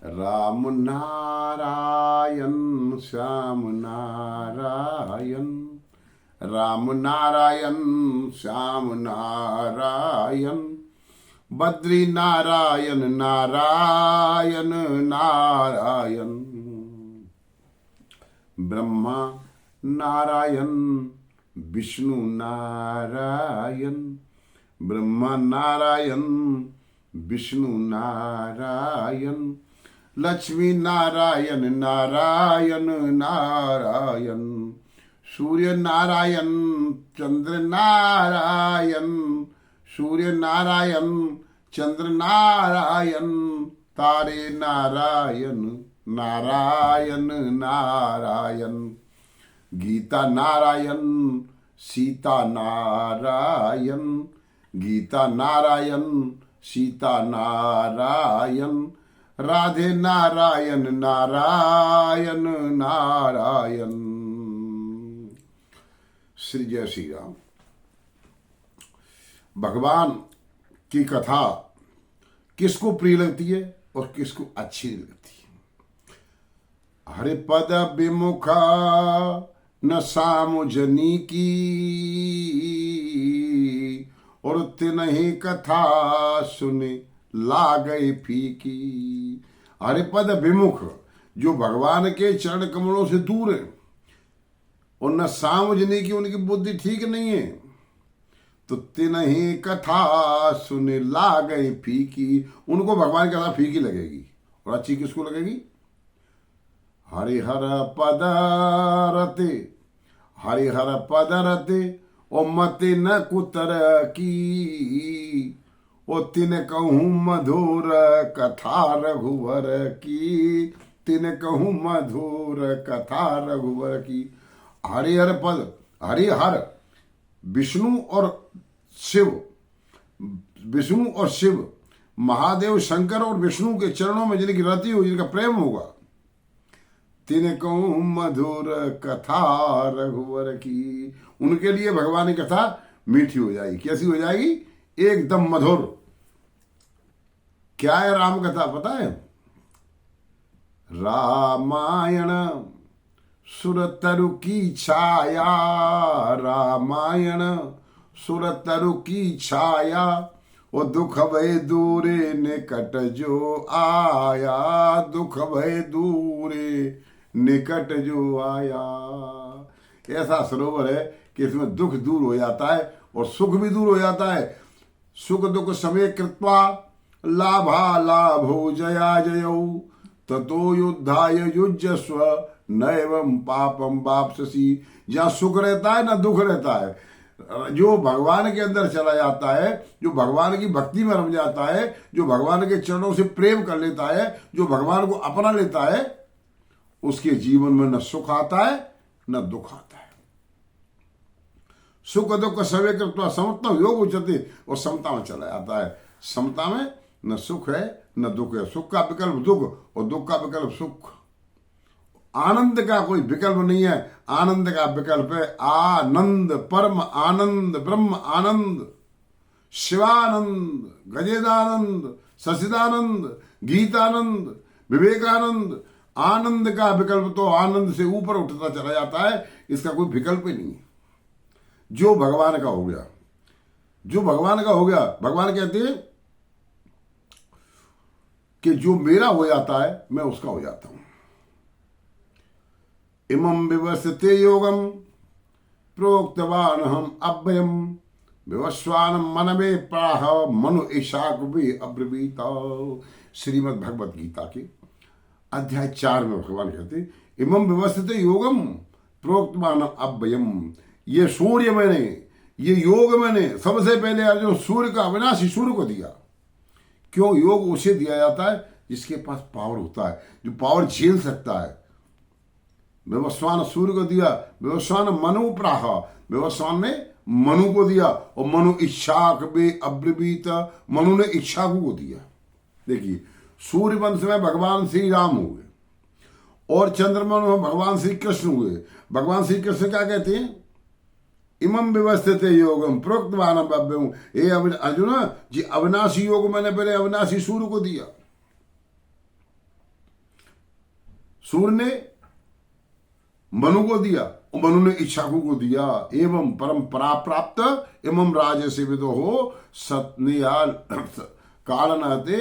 राम नारायण श्याम नारायण, राम नारायण श्याम नारायण, बद्री नारायण नारायण नारायण, ब्रह्मा नारायण विष्णु नारायण, ब्रह्मा नारायण विष्णु नारायण, लक्ष्मी नारायण नारायण नारायण, सूर्य नारायण चंद्र नारायण, सूर्य नारायण चंद्र नारायण, तारे नारायण नारायण नारायण, गीता नारायण सीता नारायण, गीता नारायण सीता नारायण, राधे नारायण नारायण नारायण। श्री जय श्री राम। भगवान की कथा किसको प्रिय लगती है और किसको अच्छी लगती है। हरि पद विमुखा न सामुजनी की, और तिन्ही कथा सुने ला गई फीकी। हरिपद विमुख, जो भगवान के चरण कमलों से दूर है, और न सामुजनी की, उनकी बुद्धि ठीक नहीं है, तो तिन्ही कथा सुने ला गई फीकी। उनको भगवान की कथा फीकी लगेगी, और अच्छी किसको लगेगी। हरिहर पद रते, हरिहर पद रते, ओ मति न कुतर की, ओ तिन कहूँ मधुर कथा रघुवर की, तिन कहूँ मधुर कथा रघुवर की। हरिहर पद, हरिहर विष्णु और शिव, विष्णु और शिव, महादेव शंकर और विष्णु के चरणों में जिनकी रति हो, जिनका प्रेम होगा, तिन कहूँ मधुर कथा रघुवर की, उनके लिए भगवान की कथा मीठी हो जाएगी। कैसी हो जाएगी? एकदम मधुर। क्या है राम कथा पता है? रामायण सुरतरु की छाया, रामायण सुरतरु की छाया, वो दुख भय दूरे निकट जो आया, दुख भय दूरे निकट जो आया। ऐसा सरोवर है कि इसमें दुख दूर हो जाता है और सुख भी दूर हो जाता है। सुख दुख समय कृत्वा लाभा लाभो जया जयौ, ततो युद्धाय युज्यस्व नैवं पापम वाप्स्यसि। जहाँ सुख रहता है ना दुख रहता है। जो भगवान के अंदर चला जाता है, जो भगवान की भक्ति में रम जाता है, जो भगवान के चरणों से प्रेम कर लेता है, जो भगवान को अपना लेता है, उसके जीवन में न सुख आता है न दुख आता है। सुख दुख समय कृत्वा समत्वम योग उच्यते, और समता में चला जाता है। समता में न सुख है न दुख है। सुख का विकल्प दुख और दुख का विकल्प सुख। आनंद का कोई विकल्प नहीं है। आनंद का विकल्प है आनंद, परम आनंद, ब्रह्म आनंद, शिवानंद, गजेदानंद, सचिदानंद, गीतानंद, विवेकानंद। आनंद का विकल्प तो आनंद से ऊपर उठता चला जाता है। इसका कोई विकल्प ही नहीं है। जो भगवान का हो गया, जो भगवान का हो गया, भगवान कहते हैं कि जो मेरा हो जाता है मैं उसका हो जाता हूं। इमं विवस्ते योगम प्रोक्तवान हम अव्ययम, विवस्वान मन में प्राह मनु ईशाक भी अब्रवीत। श्रीमद् भगवत गीता के अध्याय 4 में भगवान कहते इमं विवस्ते योगम प्रोक्तवान अव्ययम। ये सूर्य मैंने, ये योग मैंने सबसे पहले अर्जुन सूर्य का, अविनाशी सूर्य को दिया। क्यों? योग उसे दिया जाता है जिसके पास पावर होता है, जो पावर झेल सकता है। विवस्वान सूर्य को दिया, विवस्वान मनु प्राह, विवस्वान ने मनु को दिया, और मनु इच्छाक बे अब्रवीत, मनु ने इच्छाकु को दिया। देखिए, सूर्य वंश में भगवान श्री राम हुए और चंद्रमा में भगवान श्री कृष्ण हुए। भगवान श्री कृष्ण क्या कहते हैं? इमं व्यवस्थित योगम प्रोक्तवान अव्ययम। हे अर्जुन जी, अविनाशी योग मैंने पहले अविनाशी सूर्य को दिया। सूर्य ने मनु को दिया और मनु ने इच्छाकु को दिया। एवं परंपरा प्राप्त एवं राज से विदो हो सत्नियाल कालनाते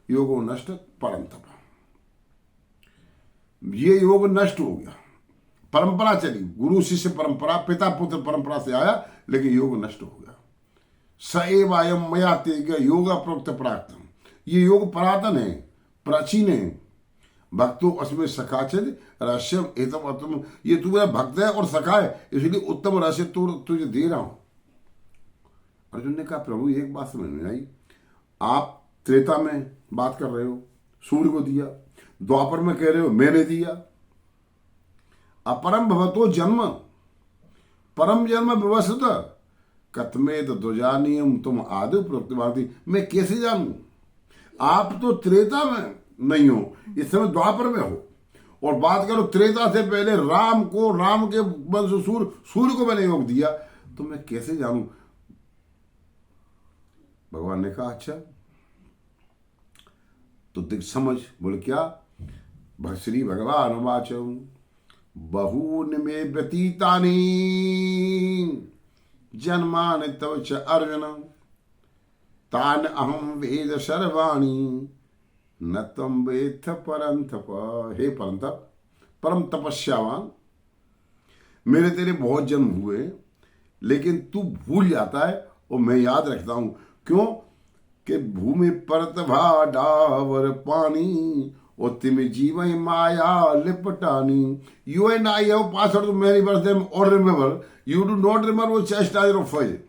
योगो नष्ट परम तप। ये योग नष्ट हो गया, परंपरा चली, गुरु शिष्य परंपरा, पिता पुत्र परंपरा से आया, लेकिन योग नष्ट हो गया। स एव अयम मया तेज योग प्रोक्त प्राक्तम। ये योग पुरातन है, प्राचीन है। भक्तों अस्में सखाचित रहस्यम एतम अतम। ये तू मेरा भक्त है और सखा है, इसलिए उत्तम रहस्य तुझे दे रहा हूं। अर्जुन ने कहा प्रभु एक बात समझ में आई, आप त्रेता में बात कर रहे हो, सूर्य को दिया, द्वापर में कह रहे हो मैंने दिया। अपरम भवतो जन्म परम जन्म व्यवस्थित कथमेत ध्वजानियम तुम आदि प्रोक्तवादी। मैं कैसे जानूं? आप तो त्रेता में नहीं हो, इस समय द्वापर में हो, और बात करो त्रेता से पहले राम को, राम के वंश सूर्य को मैंने योग दिया, तो मैं कैसे जानूं? भगवान ने कहा अच्छा तो देख समझ। बोले क्या? श्री भगवान वाचम बहून में व्यतीतानि जन्मान तव च अर्जुन तान अहम वेद सर्वाणि न तम वेत्थ परंतप। हे परंतप, परम तपस्यावान, मेरे तेरे बहुत जन्म हुए, लेकिन तू भूल जाता है और मैं याद रखता हूं। क्यों? कि भूमि परत भाडावर पानी और तिम जीव माया लिपटानी। You and I have passed through many birth them और remember, you do not remember वो चेस्टाइजर ऑफ फाइल।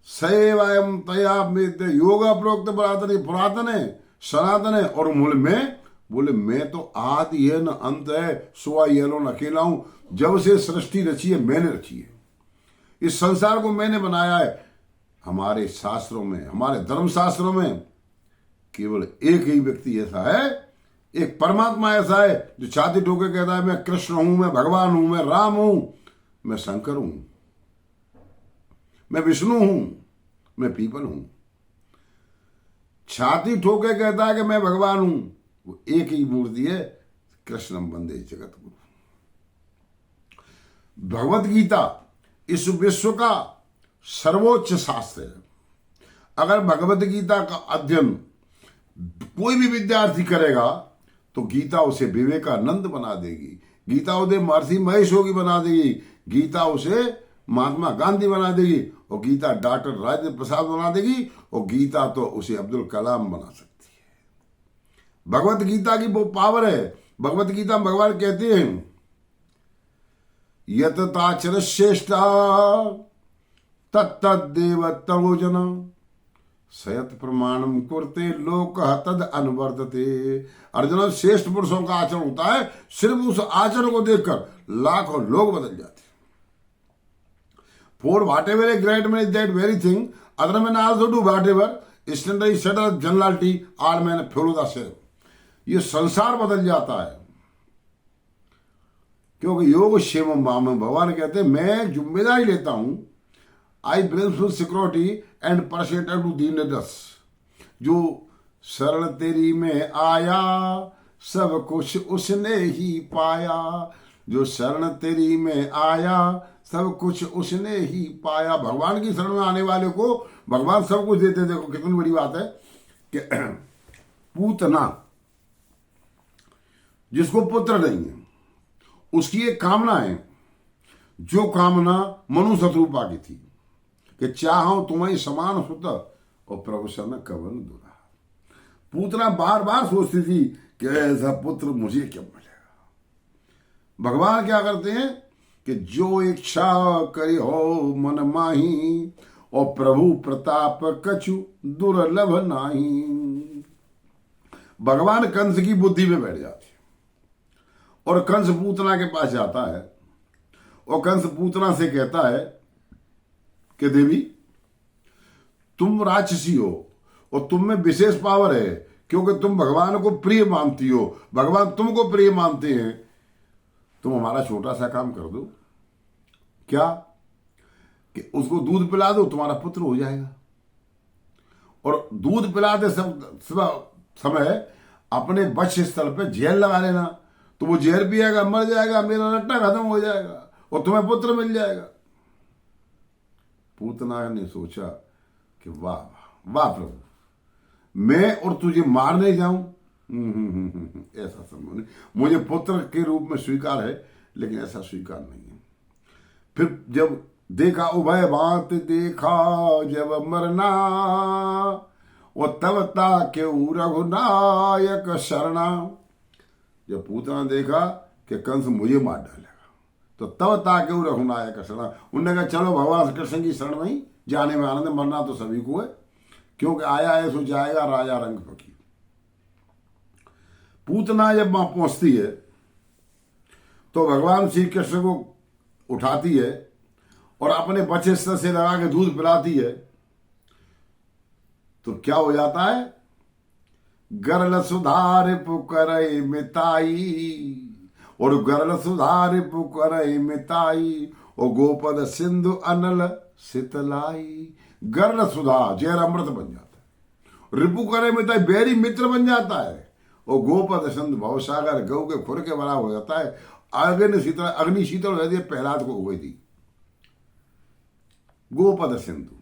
सैवयम तया में योगा प्रोक्त पुरातन है, सनातन है, और मूल में बोले मैं तो आदि है न अंत है, सुआ येलो न अकेला हूं। जब से सृष्टि रची है मैंने रची है, इस संसार को मैंने बनाया है। हमारे शास्त्रों में, हमारे धर्म शास्त्रों में केवल एक ही व्यक्ति ऐसा है, एक परमात्मा ऐसा है जो छाती ठोके कहता है मैं कृष्ण हूं, मैं भगवान हूं, मैं राम हूं, मैं शंकर हूं, मैं विष्णु हूं, मैं पीपल हूं। छाती ठोके कहता है कि मैं भगवान हूं, वो एक ही मूर्ति है, कृष्णम वंदे जगत गुरु। भगवत गीता इस विश्व का सर्वोच्च शास्त्र है। अगर भगवत गीता का अध्ययन कोई भी विद्यार्थी करेगा तो गीता उसे विवेकानंद बना देगी, गीता उसे महर्षि महेश योगी बना देगी, गीता उसे महात्मा गांधी बना देगी, और गीता डॉक्टर राजेंद्र प्रसाद बना देगी, और गीता तो उसे अब्दुल कलाम बना सकती है। भगवत गीता की वो पावर है। भगवत गीता में भगवान कहते हैं यत ताचर श्रेष्ठा तत्तदेव तमोजना सयत प्रमाणम कुरते लोक तद अनुवर्तते। अर्जुन, श्रेष्ठ पुरुषों का आचरण होता है, सिर्फ उस आचरण को देखकर लाखों लोग बदल जाते हैं। For whatever a great man is that very thing, other men also do whatever. Standard is set as generality, all men follow the same. ये संसार बदल जाता है, क्योंकि योग क्षेमम वाम, भगवान कहते हैं मैं जिम्मेदारी लेता हूं। I bring full security and परसेंटेड टू दीनदस। जो शरण तेरी में आया सब कुछ उसने ही पाया। जो शरण तेरी में आया सब कुछ उसने ही पाया। भगवान की शरण में आने वाले को भगवान सब कुछ देते। देखो कितनी बड़ी बात है कि पूतना जिसको पुत्र नहीं है, उसकी एक कामना है, जो कामना मनु शत्रुपा की थी कि चाहो तुम्हें समान सुत और प्रभु सन कवन दुरा। पूतना बार बार सोचती थी कि ऐसा पुत्र मुझे क्यों मिलेगा। भगवान क्या करते हैं कि जो इच्छा करे हो मन माही, और प्रभु प्रताप कछु दुर्लभ नाही। भगवान कंस की बुद्धि में बैठ जाते हैं और कंस पूतना के पास जाता है, और कंस पूतना से कहता है कि देवी तुम राक्षसी हो और तुम में विशेष पावर है, क्योंकि तुम भगवान को प्रिय मानती हो, भगवान तुमको प्रिय मानते हैं, तुम हमारा छोटा सा काम कर दो। क्या? कि उसको दूध पिला दो, तुम्हारा पुत्र हो जाएगा। और दूध पिलाते समय अपने वक्ष स्थल पे जहर लगा लेना, तो वो जहर पिएगा, मर जाएगा, मेरा रट्टा खत्म हो जाएगा और तुम्हें पुत्र मिल जाएगा। पूतना ने सोचा कि वाह वाह वाह प्रभु, मैं और तुझे मारने जाऊं, ऐसा संभव नहीं। मुझे पुत्र के रूप में स्वीकार है, लेकिन ऐसा स्वीकार नहीं है। फिर जब देखा उभय बात देखा जब मरना, वो तब ताके रघुनायक शरणा। जब पूतना देखा कि कंस मुझे मार डालेगा, तो तब ताके रघुनायक शरणा। उन्होंने कहा चलो भगवान कृष्ण की शरण में ही जाने में आनंद, मरना तो सभी को है, क्योंकि आया है सो जाएगा, राजा रंग फकीर। पूतना जब वहां पहुंचती है तो भगवान श्री कृष्ण को उठाती है और अपने बच्चे से लगा के दूध पिलाती है। तो क्या हो जाता है, गरल सुधार पुकर मिताई, और गरल सुधार पुकर मिताई, और गोपद सिंधु अनल शीतलाई। गरल सुधा जहर अमृत बन जाता है, रिपु करे मिताई बैरी मित्र बन जाता है, और गोपद सिंधु भवसागर गौ के खुर के बराबर हो जाता है। अग्नि शीतल हो जाती है, प्रहलाद को हो गई थी। गोपद सिंधु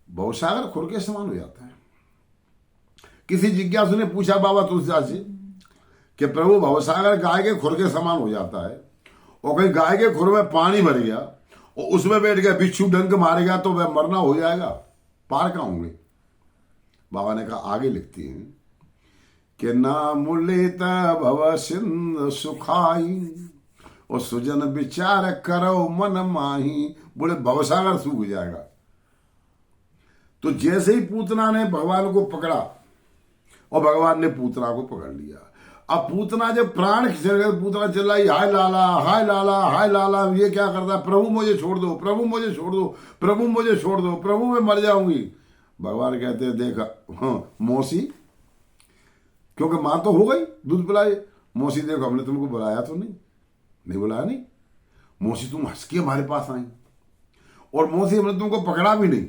भवसागर खुर के समान हो जाता है। किसी जिज्ञासु ने पूछा बाबा तुलसीदास जी कि प्रभु भवसागर गाय के खुर के समान हो जाता है, और कहीं गाय के खुर में पानी भर गया और उसमें बैठ गया बिच्छू डंक मारेगा तो वह मरना हो जाएगा, पार कहां होंगे। बाबा ने कहा आगे लिखती हैं कि नामुलित भव सिंधु सुखाई, और सुजन विचार करो मन माही। बोले भवसागर सूख जाएगा। तो जैसे ही पूतना ने भगवान को पकड़ा और भगवान ने पूतना को पकड़ लिया, अब पूतना जब प्राण खिंचने लगे, पूतना चिल्लाई हाय लाला हाय लाला हाय लाला। ये क्या करता है, प्रभु मुझे छोड़ दो, प्रभु मुझे छोड़ दो, प्रभु मुझे छोड़ दो, प्रभु मैं मर जाऊंगी। भगवान कहते हैं देखा हाँ मौसी, क्योंकि मां तो हो गई दूध पिलाए, मौसी देखो हमने तुमको बुलाया तो नहीं बुलाया नहीं, मौसी तुम हंस के हमारे पास आई, और मौसी हमने तुमको पकड़ा भी नहीं।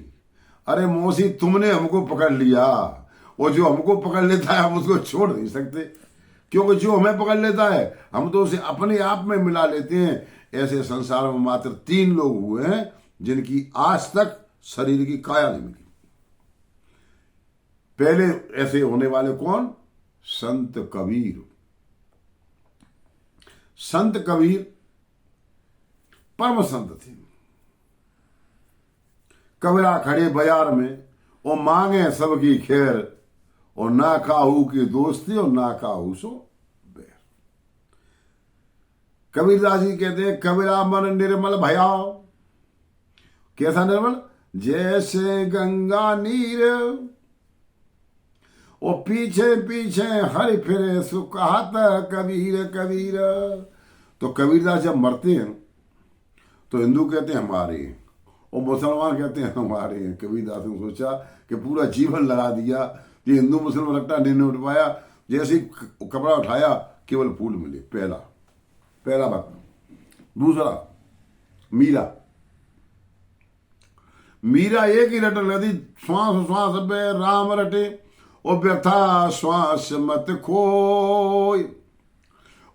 अरे मौसी तुमने हमको पकड़ लिया, और जो हमको पकड़ लेता है हम उसको छोड़ नहीं सकते, क्योंकि जो हमें पकड़ लेता है हम तो उसे अपने आप में मिला लेते हैं। ऐसे संसार में मात्र 3 लोग हुए हैं जिनकी आज तक शरीर की काया नहीं मिली। पहले ऐसे होने वाले कौन, संत कबीर। संत कबीर परम संत थे। कबीरा खड़े बाजार में और मांगे सबकी खैर, और ना काहू की दोस्ती और ना काहू सो बैर। कबीरदास जी कहते हैं कबीरा मन निर्मल भया। कैसा निर्मल, जैसे गंगा नीर, और पीछे पीछे हरि फिरे सुखात कबीर कबीर। तो कबीरदास जब मरते हैं तो हिंदू कहते हैं हमारे, और मुसलमान कहते हैं हमारे हैं। कबीरदास ने सोचा कि पूरा जीवन लगा दिया, ये हिंदू मुसलमान रट्टा नहीं उठ पाया। जैसे ही कपड़ा उठाया केवल फूल मिले। पहला भक्त। दूसरा मीरा एक ही रटन लगी, श्वास श्वास पे राम रटे, और व्यथा श्वास मत खोय,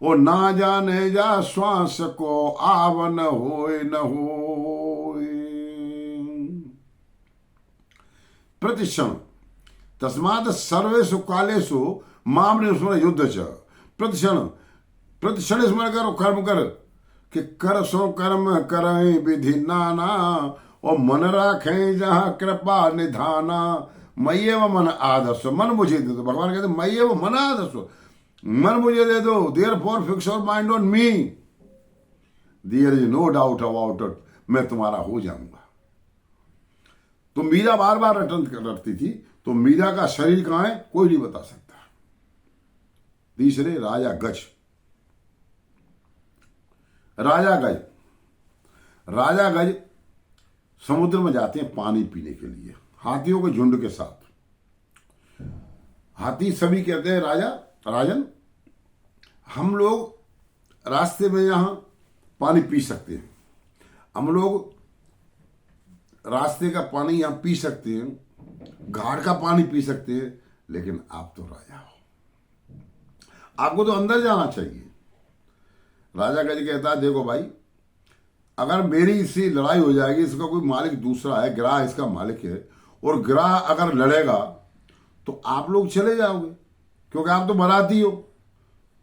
और ना जाने जा श्वास को आवन होय न होय। प्रतिक्षण तस्मात् सर्वेषु कालेषु मामने स्मर युद्ध च। प्रतिक्षण स्मरण करो, कर्म कर, कि कर सो कर्म करें विधि नाना, और मन राखें जहां कृपा निधाना। मय्येव मन आदर्श, मन मुझे दे दो। भगवान कहते मय्येव मन आदर्श, मन मुझे दे दो। Therefore fix your mind on me, there is no doubt about it, मैं तुम्हारा हो जाऊंगा। तो मीरा बार बार रटती थी। तो मीरा का शरीर कहां है कोई नहीं बता सकता। तीसरे राजा गज समुद्र में जाते हैं पानी पीने के लिए, हाथियों के झुंड के साथ। हाथी सभी कहते हैं राजन हम लोग रास्ते में यहां पानी पी सकते हैं, हम लोग रास्ते का पानी यहां पी सकते हैं, घाट का पानी पी सकते हैं, लेकिन आप तो राजा हो, आपको तो अंदर जाना चाहिए। राजा गज कहता है देखो भाई, अगर मेरी इससे लड़ाई हो जाएगी, इसका कोई मालिक दूसरा है, ग्राह इसका मालिक है, और ग्राह अगर लड़ेगा तो आप लोग चले जाओगे, क्योंकि आप तो बाराती हो,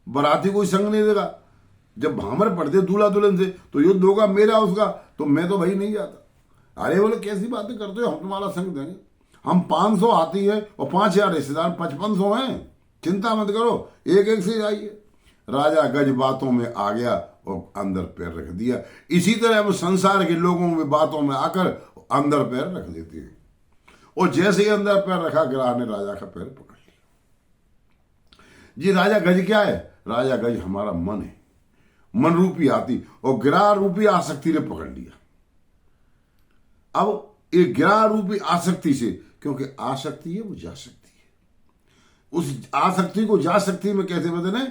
बाराती कोई संग नहीं देगा। जब भामर पड़ते दूल्हा दुल्हन से तो युद्ध होगा मेरा उसका, तो मैं तो भाई नहीं जाता। अरे बोले कैसी बातें करते हो, हम तुम्हारा संग देंगे, हम 500 हाथी है और 5000 रिश्तेदार, 5500 हैं, चिंता मत करो, एक एक से जाइए। राजा गज बातों में आ गया और अंदर पैर रख दिया। इसी तरह हम संसार के लोगों में बातों में आकर अंदर पैर रख देते हैं, और जैसे ही अंदर पैर रखा, ग्राह ने राजा का पैर पकड़ लिया। जी राजा गज क्या है? राजा गज हमारा मन है, मन रूपी हाथी, और ग्राह रूपी आसक्ति ने पकड़ लिया। अब एक ग्राह रूपी आसक्ति से, क्योंकि आसक्ति है वो जा सकती है, उस आसक्ति को जा सकती में कैसे बदले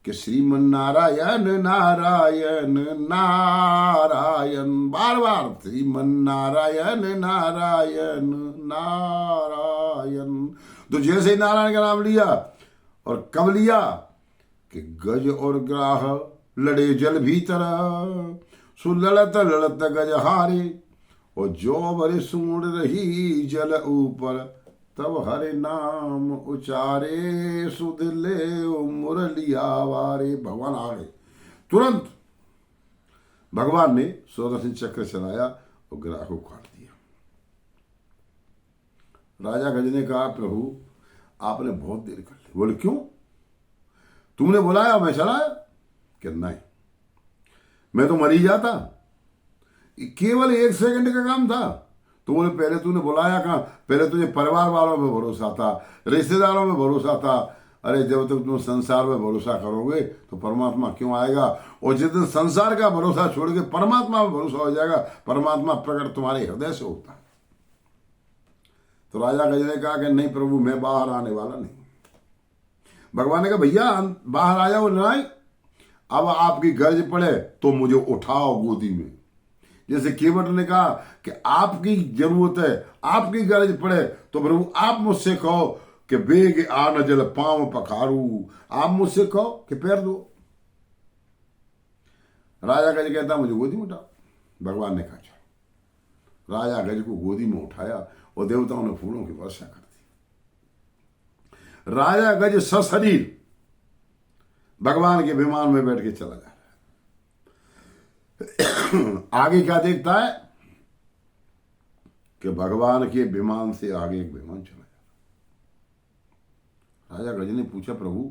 कि श्रीमन नारायण नारायण नारायण, बार बार श्रीमन नारायण नारायण नारायण। तो जैसे ही नारायण का नाम लिया, और कब लिया कि गज और ग्राह लड़े जल भीतर, सुलड़त लड़त गज हारे, और जो बरे सूढ़ रही जल ऊपर, तब हरे नाम उचारे, सुध ले मुरलिया वारे। भगवान आ गए तुरंत। भगवान ने सुदर्शन चक्र चलाया और ग्राह को काट दिया। राजा गज ने कहा प्रभु आपने बहुत देर कर ली। बोले क्यों? तुमने बुलाया मैं चलाया? कि नहीं, मैं तो मर ही जाता, केवल 1 सेकंड का काम था। तो बोले पहले तूने बुलाया कहाँ? पहले तुझे परिवार वालों में भरोसा था, रिश्तेदारों में भरोसा था। अरे जब तक तुम संसार में भरोसा करोगे तो परमात्मा क्यों आएगा? और जिस दिन संसार का भरोसा छोड़ के परमात्मा में भरोसा हो जाएगा, परमात्मा प्रकट तुम्हारे हृदय से होता है। तो राजा गज ने कहा कि नहीं प्रभु, मैं बाहर आने वाला नहीं। भगवान ने कहा भैया बाहर आ जाओ, नहीं, अब आपकी गरज पड़े तो मुझे उठाओ गोदी में। जैसे केवट ने कहा कि आपकी जरूरत है, आपकी गरज पड़े तो प्रभु आप मुझसे कहो कि बेग आन जल पांव पखारू, आप मुझसे कहो कि पैर दो। राजा गज कहता मुझे गोदी में उठाओ। भगवान ने कहा चलो। राजा गज को गोदी में उठाया और देवताओं ने फूलों की वर्षा कर दी। राजा गज सशरीर भगवान के विमान में बैठ के चला जा रहा है। आगे क्या देखता है कि भगवान के विमान से आगे एक विमान चला जा रहा। राजा गज ने पूछा प्रभु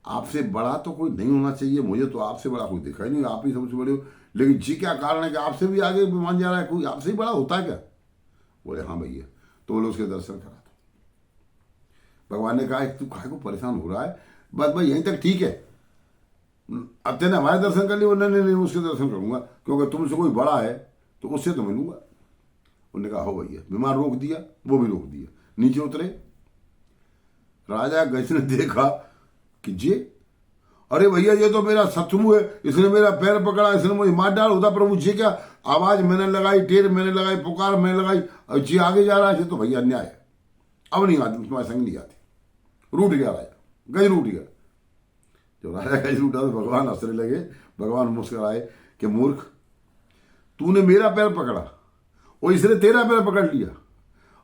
आपसे बड़ा तो कोई नहीं होना चाहिए, मुझे तो आपसे बड़ा कोई दिखा ही नहीं, आप ही सबसे बड़े हो, लेकिन जी क्या कारण है कि आपसे भी आगे विमान जा रहा है? कोई आपसे ही बड़ा होता है क्या? बोले हाँ भैया। तो बोले उसके दर्शन करा दो। भगवान ने कहा तू काहे को परेशान हो रहा है, बस भाई यहीं तक ठीक है, अब तेने हमारे दर्शन कर लिए? नहीं उसके दर्शन करूंगा, क्योंकि तुमसे कोई बड़ा है तो उससे तो मिलूंगा। उन्होंने कहा हो भैया। विमान रोक दिया, वो भी रोक दिया, नीचे उतरे। राजा गज ने देखा कि जी अरे भैया ये तो मेरा शत्रु है, इसने मेरा पैर पकड़ा, इसने मुझे मार डाल होता। प्रभु जी क्या आवाज मैंने लगाई, टेर मैंने लगाई, पुकार मैंने लगाई, और जी आगे जा रहा है, तो भैया अन्याय है, अब नहीं आती, तुम्हारे संग नहीं आती। रूठ गया राजा, गज रूठ गया। जब राजा गज रूठा तो भगवान हंसने लगे। भगवान मुस्कुराए कि मूर्ख, तूने मेरा पैर पकड़ा और इसने तेरा पैर पकड़ लिया।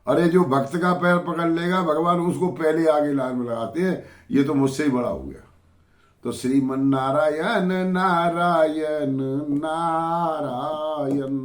अरे जो भक्त का पैर पकड़ लेगा भगवान उसको पहले आगे लाइन में लगाते हैं, ये तो मुझसे ही बड़ा हो गया। तो श्रीमन नारायण नारायण नारायण।